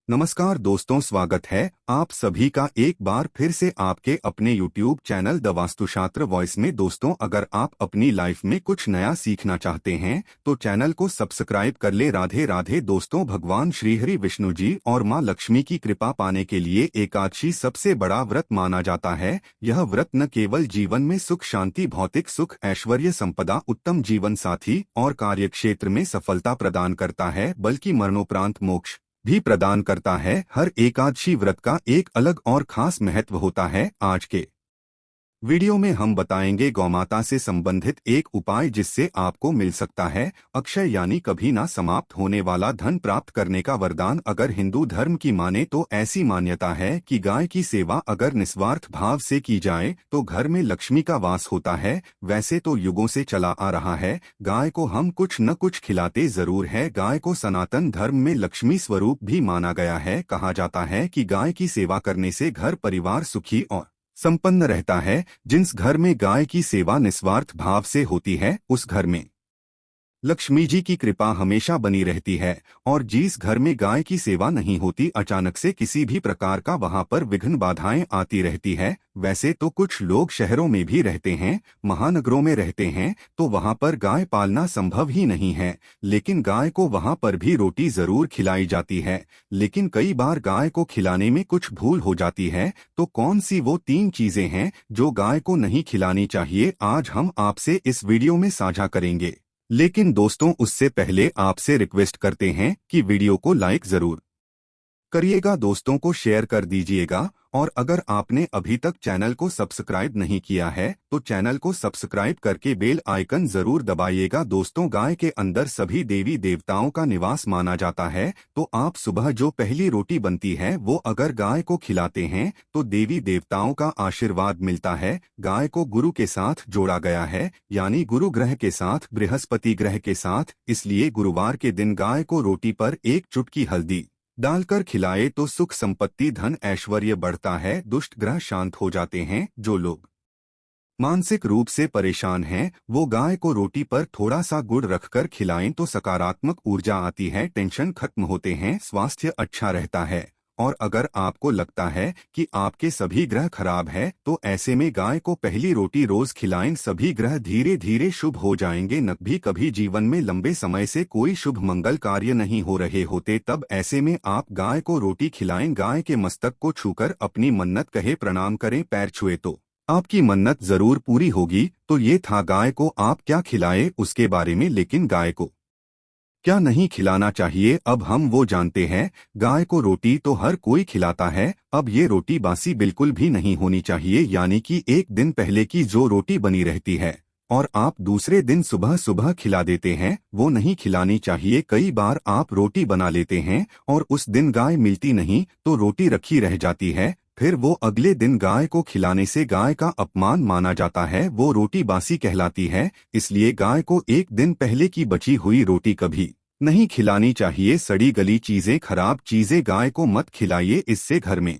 नमस्कार दोस्तों, स्वागत है आप सभी का एक बार फिर से आपके अपने YouTube channel the Vastushastra voice में। दोस्तों, अगर आप अपनी लाइफ में कुछ नया सीखना चाहते हैं तो चैनल को सब्सक्राइब कर ले। राधे राधे दोस्तों, भगवान श्रीहरि विष्णु जी और मां लक्ष्मी की कृपा पाने के लिए एकादशी सबसे बड़ा व्रत माना जाता है। यह व्रत न केवल जीवन में सुख शांति, भौतिक सुख, ऐश्वर्य, संपदा, उत्तम जीवन साथी और कार्यक्षेत्र में सफलता प्रदान करता है, बल्कि मरणोपरांत मोक्ष भी प्रदान करता है। हर एकादशी व्रत का एक अलग और खास महत्व होता है। आज के वीडियो में हम बताएंगे गौमाता से संबंधित एक उपाय जिससे आपको मिल सकता है अक्षय यानी कभी ना समाप्त होने वाला धन प्राप्त करने का वरदान। अगर हिंदू धर्म की माने तो ऐसी मान्यता है कि गाय की सेवा अगर निस्वार्थ भाव से की जाए तो घर में लक्ष्मी का वास होता है। वैसे तो युगों से चला आ रहा है, गाय को हम कुछ न कुछ खिलाते जरूर है। गाय को सनातन धर्म में लक्ष्मी स्वरूप भी माना गया है। कहा जाता है कि गाय की सेवा करने से घर परिवार सुखी और संपन्न रहता है। जिस घर में गाय की सेवा निस्वार्थ भाव से होती है उस घर में लक्ष्मी जी की कृपा हमेशा बनी रहती है। और जिस घर में गाय की सेवा नहीं होती, अचानक से किसी भी प्रकार का वहां पर विघ्न बाधाएं आती रहती है। वैसे तो कुछ लोग शहरों में भी रहते हैं, महानगरों में रहते हैं, तो वहां पर गाय पालना संभव ही नहीं है। लेकिन गाय को वहां पर भी रोटी जरूर खिलाई जाती है। लेकिन कई बार गाय को खिलाने में कुछ भूल हो जाती है। तो कौन सी वो 3 चीजें हैं जो गाय को नहीं खिलानी चाहिए, आज हम आपसे इस वीडियो में साझा करेंगे। लेकिन दोस्तों, उससे पहले आपसे रिक्वेस्ट करते हैं कि वीडियो को लाइक जरूर करिएगा, दोस्तों को शेयर कर दीजिएगा। और अगर आपने अभी तक चैनल को सब्सक्राइब नहीं किया है तो चैनल को सब्सक्राइब करके बेल आइकन जरूर दबाइएगा। दोस्तों, गाय के अंदर सभी देवी देवताओं का निवास माना जाता है। तो आप सुबह जो पहली रोटी बनती है वो अगर गाय को खिलाते हैं तो देवी देवताओं का आशीर्वाद मिलता है। गाय को गुरु के साथ जोड़ा गया है, यानी गुरु ग्रह के साथ, बृहस्पति ग्रह के साथ। इसलिए गुरुवार के दिन गाय को रोटी पर एक चुटकी हल्दी डालकर खिलाए तो सुख संपत्ति, धन, ऐश्वर्य बढ़ता है, दुष्ट ग्रह शांत हो जाते हैं। जो लोग मानसिक रूप से परेशान हैं वो गाय को रोटी पर थोड़ा सा गुड़ रखकर खिलाएं तो सकारात्मक ऊर्जा आती है, टेंशन खत्म होते हैं, स्वास्थ्य अच्छा रहता है। और अगर आपको लगता है कि आपके सभी ग्रह खराब है तो ऐसे में गाय को पहली रोटी रोज खिलाएं, सभी ग्रह धीरे धीरे शुभ हो जाएंगे। न भी कभी जीवन में लंबे समय से कोई शुभ मंगल कार्य नहीं हो रहे होते, तब ऐसे में आप गाय को रोटी खिलाएं। गाय के मस्तक को छूकर अपनी मन्नत कहे, प्रणाम करें, पैर छुए तो आपकी मन्नत जरूर पूरी होगी। तो ये था गाय को आप क्या खिलाए उसके बारे में। लेकिन गाय को क्या नहीं खिलाना चाहिए, अब हम वो जानते हैं। गाय को रोटी तो हर कोई खिलाता है। अब ये रोटी बासी बिल्कुल भी नहीं होनी चाहिए, यानी कि एक दिन पहले की जो रोटी बनी रहती है और आप दूसरे दिन सुबह सुबह खिला देते हैं, वो नहीं खिलानी चाहिए। कई बार आप रोटी बना लेते हैं और उस दिन गाय मिलती नहीं तो रोटी रखी रह जाती है, फिर वो अगले दिन गाय को खिलाने से गाय का अपमान माना जाता है, वो रोटी बासी कहलाती है। इसलिए गाय को एक दिन पहले की बची हुई रोटी कभी नहीं खिलानी चाहिए। सड़ी गली चीजें, खराब चीजें गाय को मत खिलाइए, इससे घर में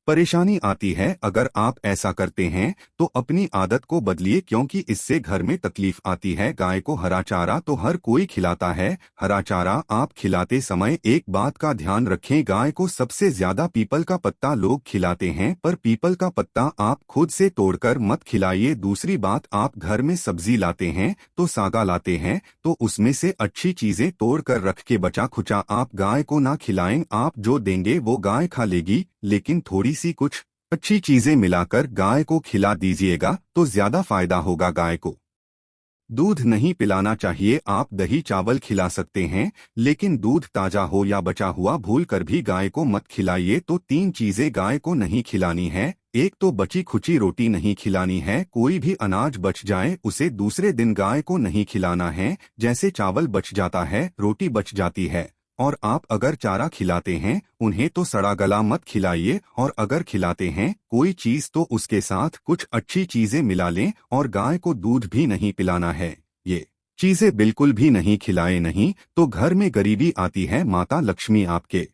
परेशानी आती है। अगर आप ऐसा करते हैं तो अपनी आदत को बदलिए, क्योंकि इससे घर में तकलीफ आती है। गाय को हरा चारा तो हर कोई खिलाता है। हरा चारा आप खिलाते समय एक बात का ध्यान रखें, गाय को सबसे ज्यादा पीपल का पत्ता लोग खिलाते हैं, पर पीपल का पत्ता आप खुद से तोड़कर मत खिलाइए। दूसरी बात, आप घर में सब्जी लाते हैं तो सागा लाते हैं तो उसमें से अच्छी चीजें तोड़कर रख के बचा खुचा आप गाय को ना खिलाएं। आप जो देंगे वो गाय खा लेगी, लेकिन थोड़ी सी कुछ अच्छी चीजें मिलाकर गाय को खिला दीजिएगा तो ज्यादा फायदा होगा। गाय को दूध नहीं पिलाना चाहिए, आप दही चावल खिला सकते हैं, लेकिन दूध ताजा हो या बचा हुआ भूल कर भी गाय को मत खिलाइए। तो 3 चीजें गाय को नहीं खिलानी है। एक तो बची खुची रोटी नहीं खिलानी है, कोई भी अनाज बच जाए उसे दूसरे दिन गाय को नहीं खिलाना है। जैसे चावल बच जाता है, रोटी बच जाती है, और आप अगर चारा खिलाते हैं उन्हें तो सड़ा गला मत खिलाइए। और अगर खिलाते हैं कोई चीज तो उसके साथ कुछ अच्छी चीजें मिला लें। और गाय को दूध भी नहीं पिलाना है, ये चीजें बिल्कुल भी नहीं खिलाए, नहीं तो घर में गरीबी आती है। माता लक्ष्मी आपके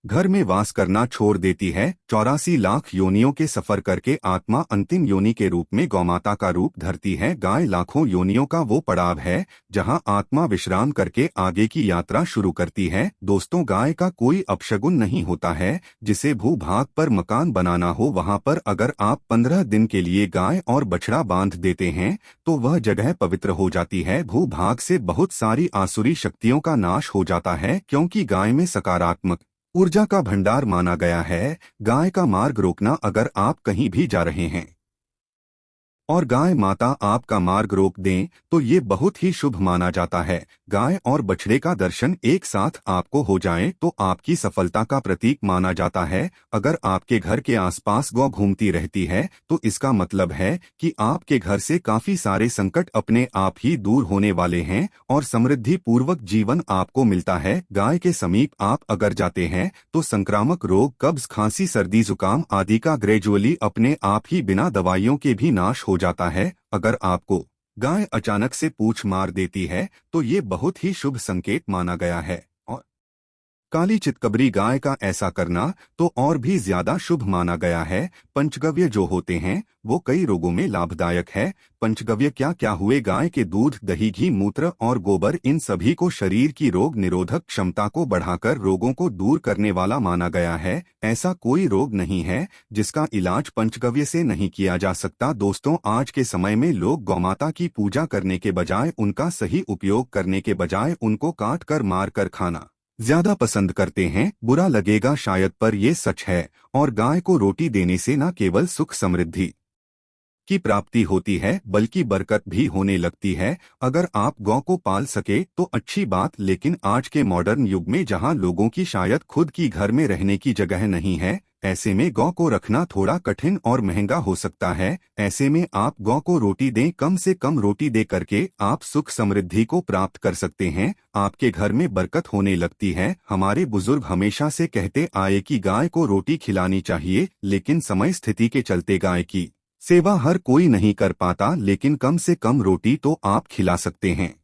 घर में वास करना छोड़ देती है। 84 लाख योनियों के सफर करके आत्मा अंतिम योनि के रूप में गौमाता का रूप धरती है। गाय लाखों योनियों का वो पड़ाव है जहां आत्मा विश्राम करके आगे की यात्रा शुरू करती है। दोस्तों, गाय का कोई अपशगुन नहीं होता है। जिसे भूभाग पर मकान बनाना हो वहां पर अगर आप 15 दिन के लिए गाय और बछड़ा बांध देते हैं तो वह जगह पवित्र हो जाती है। भूभाग से बहुत सारी आसुरी शक्तियों का नाश हो जाता है क्योंकि गाय में सकारात्मक ऊर्जा का भंडार माना गया है। गाय का मार्ग रोकना, अगर आप कहीं भी जा रहे हैं और गाय माता आपका मार्ग रोक दें तो ये बहुत ही शुभ माना जाता है। गाय और बछड़े का दर्शन एक साथ आपको हो जाए तो आपकी सफलता का प्रतीक माना जाता है। अगर आपके घर के आसपास गौ घूमती रहती है तो इसका मतलब है कि आपके घर से काफी सारे संकट अपने आप ही दूर होने वाले हैं और समृद्धि पूर्वक जीवन आपको मिलता है। गाय के समीप आप अगर जाते हैं तो संक्रामक रोग, कब्ज, खांसी, सर्दी, जुकाम आदि का ग्रेजुअली अपने आप ही बिना दवाइयों के भी नाश हो जाता है। अगर आपको गाय अचानक से पूंछ मार देती है तो ये बहुत ही शुभ संकेत माना गया है और काली चितकबरी गाय का ऐसा करना तो और भी ज्यादा शुभ माना गया है। पंचगव्य जो होते हैं वो कई रोगों में लाभदायक है। पंचगव्य क्या क्या हुए? गाय के दूध, दही, घी, मूत्र और गोबर, इन सभी को शरीर की रोग निरोधक क्षमता को बढ़ाकर रोगों को दूर करने वाला माना गया है। ऐसा कोई रोग नहीं है जिसका इलाज पंचगव्य से नहीं किया जा सकता। दोस्तों, आज के समय में लोग गौमाता की पूजा करने के बजाय, उनका सही उपयोग करने के बजाय उनको काट कर मार कर खाना ज्यादा पसंद करते हैं। बुरा लगेगा शायद, पर ये सच है। और गाय को रोटी देने से न केवल सुख समृद्धि की प्राप्ति होती है बल्कि बरकत भी होने लगती है। अगर आप गौ को पाल सके तो अच्छी बात, लेकिन आज के मॉडर्न युग में जहां लोगों की शायद खुद की घर में रहने की जगह नहीं है, ऐसे में गौ को रखना थोड़ा कठिन और महंगा हो सकता है। ऐसे में आप गौ को रोटी दें। कम से कम रोटी दे करके आप सुख समृद्धि को प्राप्त कर सकते हैं। आपके घर में बरकत होने लगती है। हमारे बुजुर्ग हमेशा से कहते आए कि गाय को रोटी खिलानी चाहिए, लेकिन समय स्थिति के चलते गाय की सेवा हर कोई नहीं कर पाता, लेकिन कम से कम रोटी तो आप खिला सकते हैं।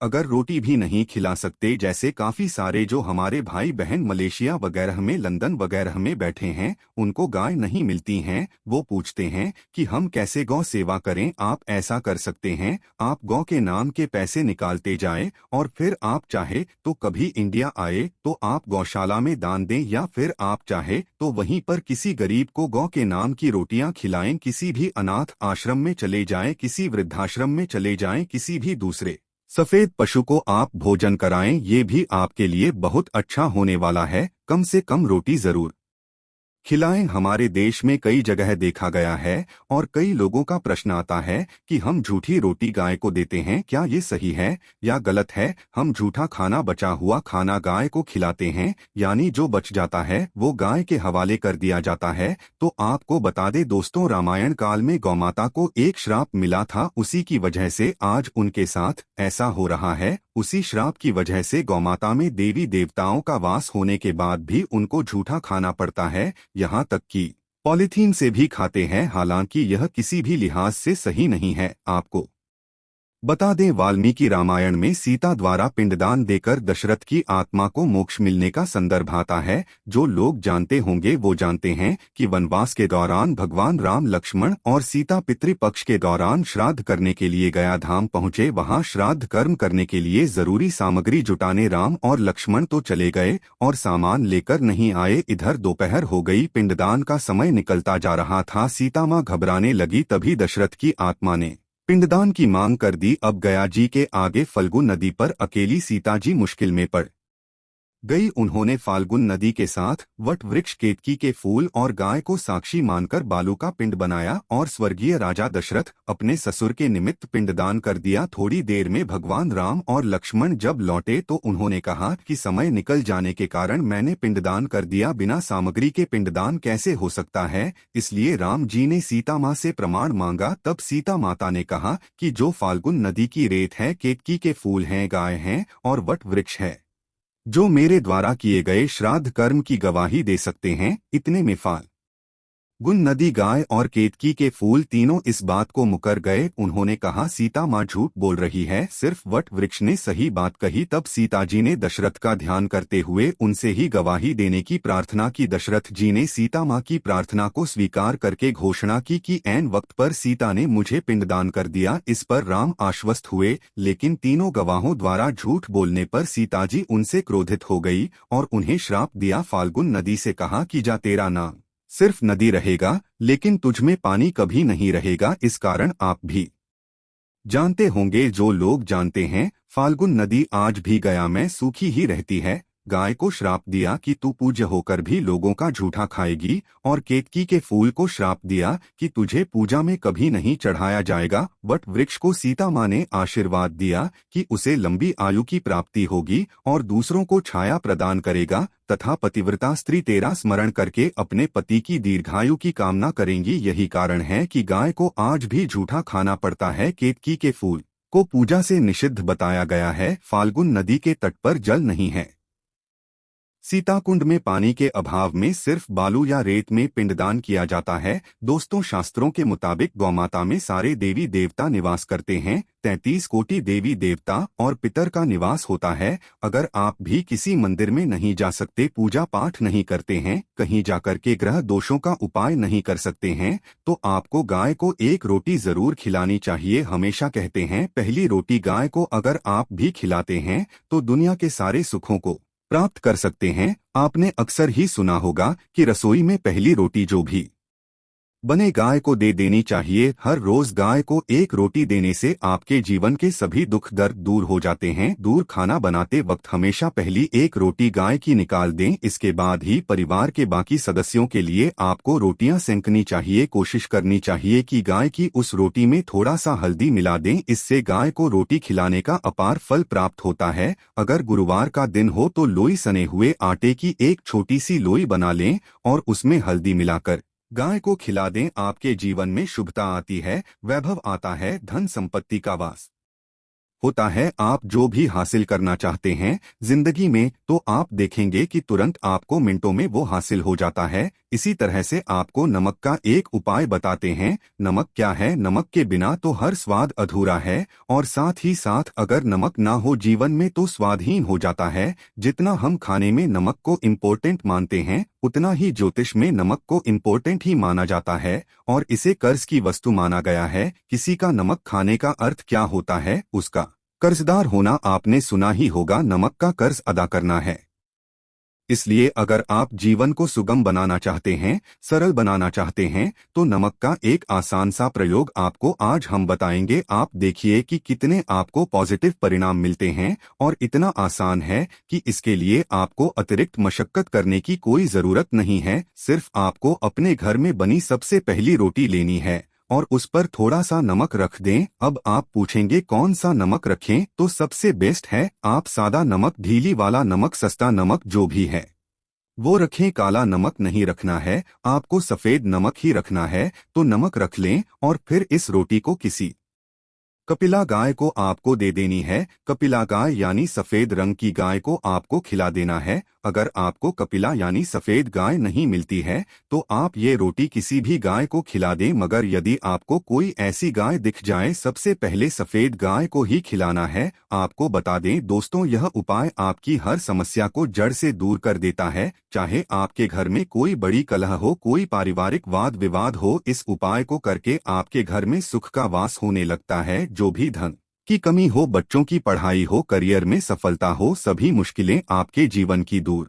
अगर रोटी भी नहीं खिला सकते, जैसे काफी सारे जो हमारे भाई बहन मलेशिया वगैरह में, लंदन वगैरह में बैठे हैं, उनको गाय नहीं मिलती हैं, वो पूछते हैं कि हम कैसे गौ सेवा करें। आप ऐसा कर सकते हैं, आप गौ के नाम के पैसे निकालते जाएं और फिर आप चाहे तो कभी इंडिया आए तो आप गौशाला में दान दें, या फिर आप चाहे तो वहीं पर किसी गरीब को गौ के नाम की रोटियां खिलाएं। किसी भी अनाथ आश्रम में चले जाएं, किसी वृद्धाश्रम में चले जाएं, किसी भी दूसरे सफेद पशु को आप भोजन कराएं। ये भी आपके लिए बहुत अच्छा होने वाला है। कम से कम रोटी जरूर खिलाएं। हमारे देश में कई जगह देखा गया है और कई लोगों का प्रश्न आता है कि हम झूठी रोटी गाय को देते हैं, क्या ये सही है या गलत है? हम झूठा खाना, बचा हुआ खाना गाय को खिलाते हैं, यानी जो बच जाता है वो गाय के हवाले कर दिया जाता है। तो आपको बता दे दोस्तों, रामायण काल में गौमाता को एक श्राप मिला था, उसी की वजह से आज उनके साथ ऐसा हो रहा है। उसी श्राप की वजह से गौमाता में देवी देवताओं का वास होने के बाद भी उनको झूठा खाना पड़ता है, यहाँ तक कि पॉलीथीन से भी खाते हैं। हालांकि यह किसी भी लिहाज से सही नहीं है। आपको बता दें, वाल्मीकि रामायण में सीता द्वारा पिंडदान देकर दशरथ की आत्मा को मोक्ष मिलने का संदर्भ आता है। जो लोग जानते होंगे वो जानते हैं कि वनवास के दौरान भगवान राम, लक्ष्मण और सीता पितृपक्ष के दौरान श्राद्ध करने के लिए गया धाम पहुंचे। वहां श्राद्ध कर्म करने के लिए जरूरी सामग्री जुटाने राम और लक्ष्मण तो चले गए और सामान लेकर नहीं आए। इधर दोपहर हो गई, पिंडदान का समय निकलता जा रहा था। सीता मां घबराने लगी, तभी दशरथ की आत्मा ने पिंडदान की मांग कर दी। अब गया जी के आगे फल्गु नदी पर अकेली सीता जी मुश्किल में पड़ गई। उन्होंने फाल्गुन नदी के साथ वट वृक्ष, केतकी के फूल और गाय को साक्षी मानकर बालू का पिंड बनाया और स्वर्गीय राजा दशरथ अपने ससुर के निमित्त पिंडदान कर दिया। थोड़ी देर में भगवान राम और लक्ष्मण जब लौटे तो उन्होंने कहा कि समय निकल जाने के कारण मैंने पिंडदान कर दिया, बिना सामग्री के पिंडदान कैसे हो सकता है? इसलिए राम जी ने सीता माँ से प्रमाण मांगा। तब सीता माता ने कहा कि जो फाल्गुन नदी की रेत है, केतकी के फूल हैं, गाय हैं और वट वृक्ष है, जो मेरे द्वारा किए गए श्राद्ध कर्म की गवाही दे सकते हैं, इतने में गुण नदी, गाय और केतकी के फूल तीनों इस बात को मुकर गए। उन्होंने कहा, सीता माँ झूठ बोल रही है, सिर्फ वट वृक्ष ने सही बात कही। तब सीता जी ने दशरथ का ध्यान करते हुए उनसे ही गवाही देने की प्रार्थना की। दशरथ जी ने सीता माँ की प्रार्थना को स्वीकार करके घोषणा की कि ऐन वक्त पर सीता ने मुझे पिंडदान कर दिया। इस पर राम आश्वस्त हुए, लेकिन तीनों गवाहों द्वारा झूठ बोलने पर सीता जी उनसे क्रोधित हो गई और उन्हें श्राप दिया। फाल्गुन नदी से कहा कि जा, तेरा नाम सिर्फ नदी रहेगा, लेकिन तुझमें पानी कभी नहीं रहेगा। इस कारण आप भी जानते होंगे, जो लोग जानते हैं, फाल्गुन नदी आज भी गया में सूखी ही रहती है। गाय को श्राप दिया कि तू पूज्य होकर भी लोगों का झूठा खाएगी, और केतकी के फूल को श्राप दिया कि तुझे पूजा में कभी नहीं चढ़ाया जाएगा। वट वृक्ष को सीता माँ ने आशीर्वाद दिया कि उसे लंबी आयु की प्राप्ति होगी और दूसरों को छाया प्रदान करेगा, तथा पतिव्रता स्त्री तेरा स्मरण करके अपने पति की दीर्घायु की कामना करेंगी। यही कारण है कि गाय को आज भी झूठा खाना पड़ता है। केतकी के फूल को पूजा से निषिद्ध बताया गया है। फाल्गुन नदी के तट पर जल नहीं है। सीताकुंड में पानी के अभाव में सिर्फ बालू या रेत में पिंडदान किया जाता है। दोस्तों, शास्त्रों के मुताबिक गौमाता में सारे देवी देवता निवास करते हैं। 33 कोटि देवी देवता और पितर का निवास होता है। अगर आप भी किसी मंदिर में नहीं जा सकते, पूजा पाठ नहीं करते हैं, कहीं जाकर के ग्रह दोषों का उपाय नहीं कर सकते हैं, तो आपको गाय को एक रोटी जरूर खिलानी चाहिए। हमेशा कहते हैं, पहली रोटी गाय को अगर आप भी खिलाते हैं तो दुनिया के सारे सुखों को प्राप्त कर सकते हैं। आपने अक्सर ही सुना होगा कि रसोई में पहली रोटी जो भी बने गाय को दे देनी चाहिए। हर रोज गाय को एक रोटी देने से आपके जीवन के सभी दुख दर्द दूर हो जाते हैं। दूर खाना बनाते वक्त हमेशा पहली एक रोटी गाय की निकाल दें, इसके बाद ही परिवार के बाकी सदस्यों के लिए आपको रोटियां सेंकनी चाहिए। कोशिश करनी चाहिए कि गाय की उस रोटी में थोड़ा सा हल्दी मिला दें, इससे गाय को रोटी खिलाने का अपार फल प्राप्त होता है। अगर गुरुवार का दिन हो तो लोई सने हुए आटे की एक छोटी सी लोई बना लें और उसमें हल्दी मिलाकर गाय को खिला दें। आपके जीवन में शुभता आती है, वैभव आता है, धन संपत्ति का वास होता है। आप जो भी हासिल करना चाहते हैं जिंदगी में, तो आप देखेंगे कि तुरंत आपको मिनटों में वो हासिल हो जाता है। इसी तरह से आपको नमक का एक उपाय बताते हैं। नमक क्या है? नमक के बिना तो हर स्वाद अधूरा है, और साथ ही साथ अगर नमक ना हो जीवन में तो स्वादहीन हो जाता है। जितना हम खाने में नमक को इम्पोर्टेंट मानते हैं, उतना ही ज्योतिष में नमक को इम्पोर्टेंट ही माना जाता है, और इसे कर्ज की वस्तु माना गया है। किसी का नमक खाने का अर्थ क्या होता है? उसका कर्जदार होना। आपने सुना ही होगा, नमक का कर्ज अदा करना है। इसलिए अगर आप जीवन को सुगम बनाना चाहते हैं, सरल बनाना चाहते हैं, तो नमक का एक आसान सा प्रयोग आपको आज हम बताएंगे। आप देखिए कि कितने आपको पॉजिटिव परिणाम मिलते हैं, और इतना आसान है कि इसके लिए आपको अतिरिक्त मशक्कत करने की कोई जरूरत नहीं है। सिर्फ आपको अपने घर में बनी सबसे पहली रोटी लेनी है और उस पर थोड़ा सा नमक रख दें। अब आप पूछेंगे कौन सा नमक रखें, तो सबसे बेस्ट है आप सादा नमक, ढीली वाला नमक, सस्ता नमक जो भी है वो रखें। काला नमक नहीं रखना है, आपको सफेद नमक ही रखना है। तो नमक रख लें और फिर इस रोटी को किसी कपिला गाय को आपको दे देनी है। कपिला गाय यानी सफेद रंग की गाय को आपको खिला देना है। अगर आपको कपिला यानी सफेद गाय नहीं मिलती है तो आप ये रोटी किसी भी गाय को खिला दें, मगर यदि आपको कोई ऐसी गाय दिख जाए, सबसे पहले सफेद गाय को ही खिलाना है। आपको बता दें दोस्तों, यह उपाय आपकी हर समस्या को जड़ से दूर कर देता है। चाहे आपके घर में कोई बड़ी कलह हो, कोई पारिवारिक वाद विवाद हो, इस उपाय को करके आपके घर में सुख का वास होने लगता है। जो भी धन की कमी हो, बच्चों की पढ़ाई हो, करियर में सफलता हो, सभी मुश्किलें आपके जीवन की दूर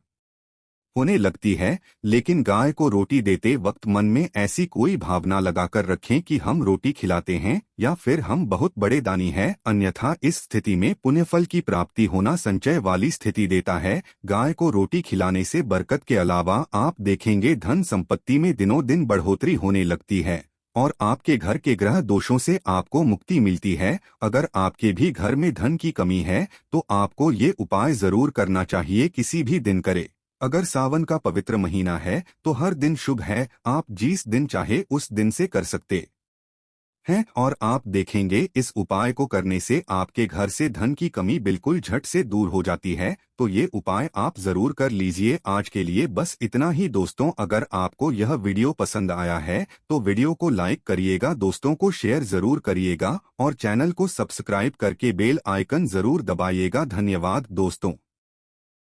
होने लगती है। लेकिन गाय को रोटी देते वक्त मन में ऐसी कोई भावना लगाकर रखें कि हम रोटी खिलाते हैं या फिर हम बहुत बड़े दानी हैं, अन्यथा इस स्थिति में पुण्यफल की प्राप्ति होना संचय वाली स्थिति देता है। गाय को रोटी खिलाने से बरकत के अलावा आप देखेंगे धन संपत्ति में दिनों दिन बढ़ोतरी होने लगती है, और आपके घर के ग्रह दोषों से आपको मुक्ति मिलती है। अगर आपके भी घर में धन की कमी है तो आपको ये उपाय जरूर करना चाहिए, किसी भी दिन करे। अगर सावन का पवित्र महीना है तो हर दिन शुभ है, आप जिस दिन चाहे उस दिन से कर सकते है और आप देखेंगे इस उपाय को करने से आपके घर से धन की कमी बिल्कुल झट से दूर हो जाती है। तो ये उपाय आप जरूर कर लीजिए। आज के लिए बस इतना ही दोस्तों। अगर आपको यह वीडियो पसंद आया है तो वीडियो को लाइक करिएगा, दोस्तों को शेयर जरूर करिएगा और चैनल को सब्सक्राइब करके बेल आइकन जरूर दबाइएगा। धन्यवाद दोस्तों।